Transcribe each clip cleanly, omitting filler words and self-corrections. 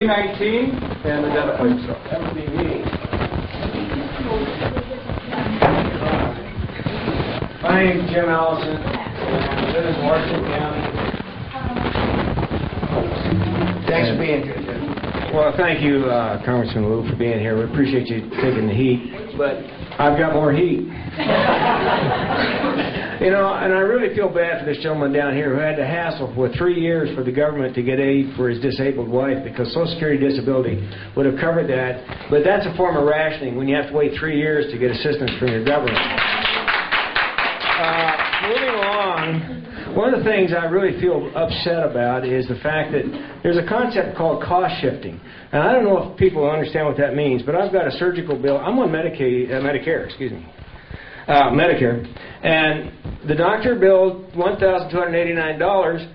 19 and identify yourself. MTV. My name is Jim Ellison, and I live in Washington County. Thanks for being here, Jim. Well, thank you, Congressman Wu, for being here. We appreciate you taking the heat, but I've got more heat. You know, and I really feel bad for this gentleman down here who had to hassle for 3 years for the government to get aid for his disabled wife because Social Security disability would have covered that. But that's a form of rationing when you have to wait 3 years to get assistance from your government. Moving along, one of the things I really feel upset about is the fact that there's a concept called cost shifting. And I don't know if people understand what that means, but I've got a surgical bill. I'm on Medicare, and the doctor billed $1,289,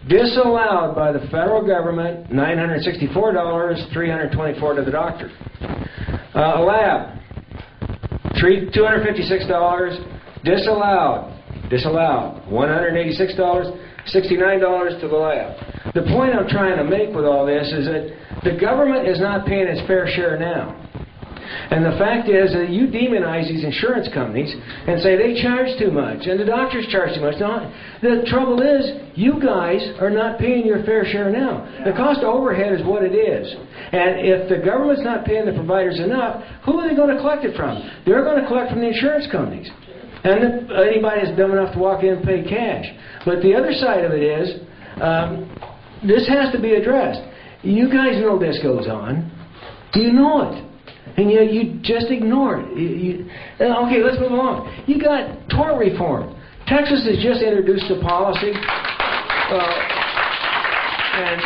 disallowed by the federal government, $964, $324 to the doctor. A lab, $256, disallowed, $186, $69 to the lab. The point I'm trying to make with all this is that the government is not paying its fair share now. And the fact is that you demonize these insurance companies and say they charge too much and the doctors charge too much. Now, the trouble is you guys are not paying your fair share now. The cost of overhead is what it is. And if the government's not paying the providers enough, who are they going to collect it from? They're going to collect from the insurance companies. And anybody that's dumb enough to walk in and pay cash. But the other side of it is, this has to be addressed. You guys know this goes on. You know it. And yet you just ignore it. Okay, let's move along. You got tort reform. Texas has just introduced a policy. And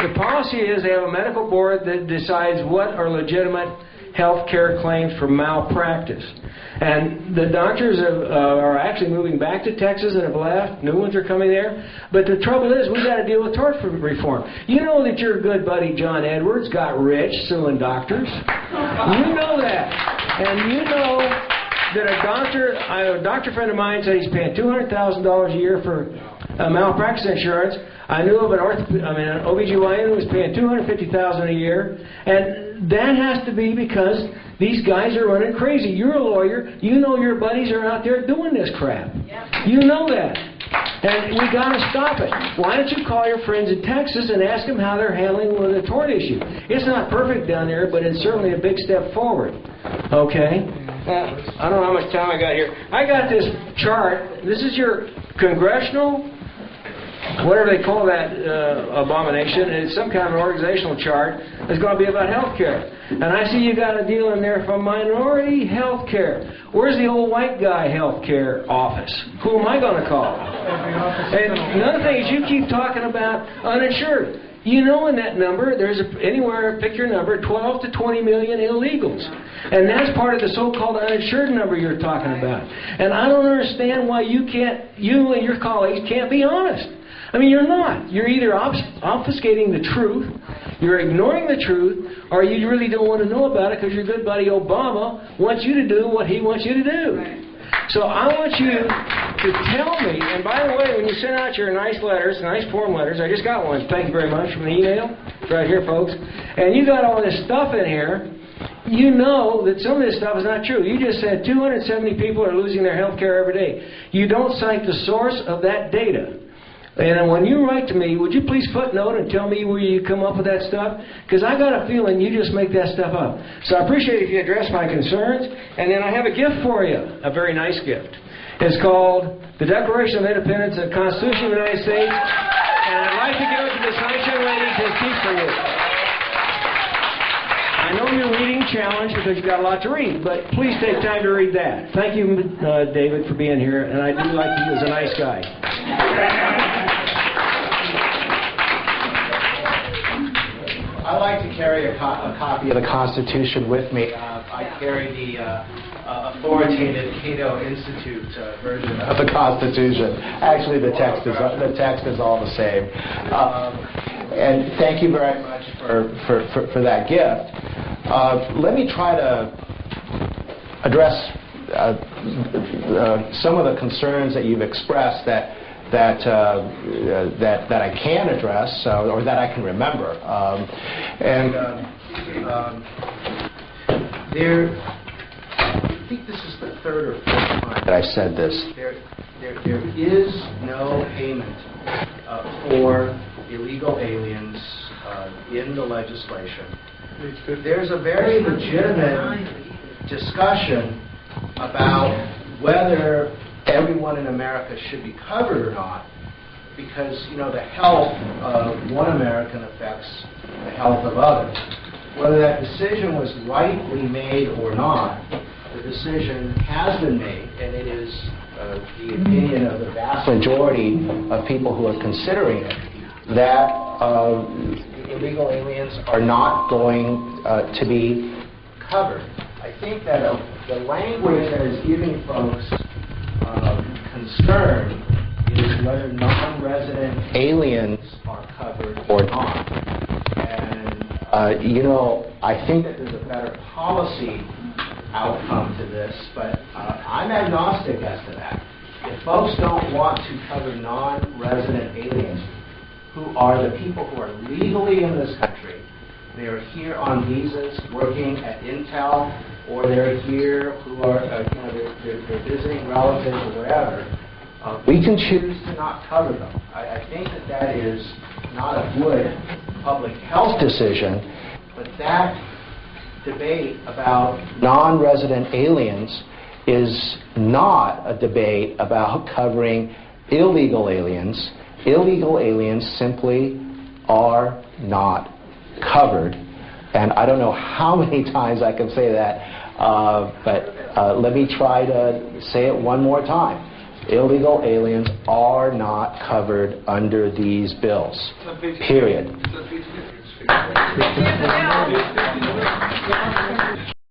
the policy is they have a medical board that decides what are legitimate health care claims for malpractice. And the doctors are actually moving back to Texas and have left. New ones are coming there. But the trouble is, we've got to deal with tort reform. You know that your good buddy John Edwards got rich suing doctors. You know that. And you know that a doctor friend of mine said he's paying $200,000 a year for malpractice insurance. I knew of an OBGYN who was paying $250,000 a year. And that has to be because these guys are running crazy. You're a lawyer. You know your buddies are out there doing this crap. You know that. And we got to stop it. Why don't you call your friends in Texas and ask them how they're handling the tort issue? It's not perfect down there, but it's certainly a big step forward. Okay? I don't know how much time I got here. I got this chart. This is your congressional, whatever they call that abomination. It's some kind of an organizational chart that's going to be about health care. And I see you got a deal in there for minority health care. Where's the old white guy health care office? Who am I going to call? And another thing is you keep talking about uninsured. You know in that number, there's anywhere, pick your number, 12 to 20 million illegals. And that's part of the so-called uninsured number you're talking about. And I don't understand why you and your colleagues can't be honest. I mean, you're not. You're either obfuscating the truth, you're ignoring the truth, or you really don't want to know about it because your good buddy Obama wants you to do what he wants you to do. So I want you to tell me, and by the way, when you send out your nice letters, nice form letters, I just got one, thank you very much, from the email. It's right here, folks. And you got all this stuff in here. You know that some of this stuff is not true. You just said 270 people are losing their health care every day. You don't cite the source of that data. And when you write to me, would you please footnote and tell me where you come up with that stuff? Because I got a feeling you just make that stuff up. So I appreciate it if you address my concerns. And then I have a gift for you, a very nice gift. It's called the Declaration of Independence and the Constitution of the United States. And I'd like to give it to this nice young lady to keep for you. I know you're reading challenged because you've got a lot to read, but please take time to read that. Thank you, David, for being here, and I do like you as a nice guy. I like to carry a copy of the Constitution with me. I carry the authoritative Cato Institute version of the Constitution. Actually, the text is all the same. And thank you very much for that gift. Let me try to address some of the concerns that you've expressed that that I can address or that I can remember. I think this is the third or fourth time that I've said this. There is no payment for illegal aliens in the legislation. There's a very legitimate discussion about whether everyone in America should be covered or not, because the health of one American affects the health of others. Whether that decision was rightly made or not, the decision has been made, and it is the opinion of the vast majority of people who are considering it, that illegal aliens are not going to be covered. I think that the language that is giving folks concern is whether non-resident aliens are covered or not. And, I think that there's a better policy outcome to this, but I'm agnostic as to that. If folks don't want to cover non-resident aliens, who are the people who are legally in this country, they are here on visas, working at Intel, or they're here who are, they're visiting relatives or wherever, we can choose to not cover them. I think that is not a good public health decision, but that debate about non-resident aliens is not a debate about covering illegal aliens. Illegal aliens simply are not covered. And I don't know how many times I can say that, but let me try to say it one more time. Illegal aliens are not covered under these bills. Period.